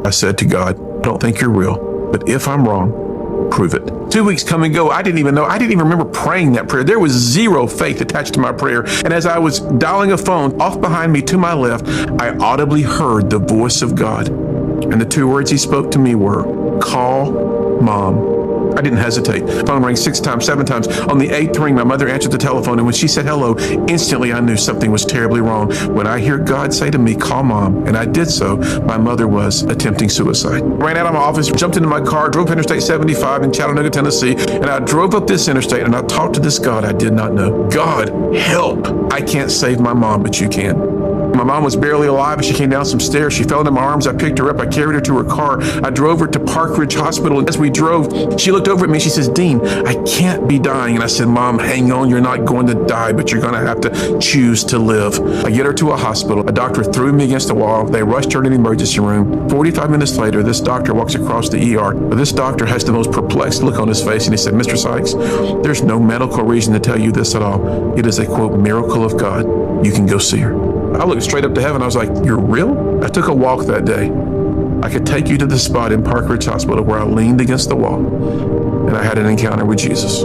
I said to God, I don't think you're real, but if I'm wrong, prove it. 2 weeks come and go. I didn't even remember praying that prayer. There was zero faith attached to my prayer. And as I was dialing a phone off behind me to my left, I audibly heard the voice of God. And the 2 words he spoke to me were, call Mom. I didn't hesitate. Phone rang 6 times, 7 times. On the 8th ring, my mother answered the telephone, and when she said hello, instantly I knew something was terribly wrong. When I hear God say to me, call Mom, and I did so, my mother was attempting suicide. I ran out of my office, jumped into my car, drove Interstate 75 in Chattanooga, Tennessee, and I drove up this interstate, and I talked to this God I did not know. God, help! I can't save my mom, but you can. My mom was barely alive as she came down some stairs. She fell into my arms. I picked her up. I carried her to her car. I drove her to Park Ridge Hospital. And as we drove, she looked over at me. She says, Dean, I can't be dying. And I said, Mom, hang on. You're not going to die, but you're going to have to choose to live. I get her to a hospital. A doctor threw me against the wall. They rushed her to the emergency room. 45 minutes later, this doctor walks across the ER. But this doctor has the most perplexed look on his face. And he said, Mr. Sykes, there's no medical reason to tell you this at all. It is a, quote, miracle of God. You can go see her. I looked straight up to heaven. I was like, you're real? I took a walk that day. I could take you to the spot in Park Ridge Hospital where I leaned against the wall and I had an encounter with Jesus.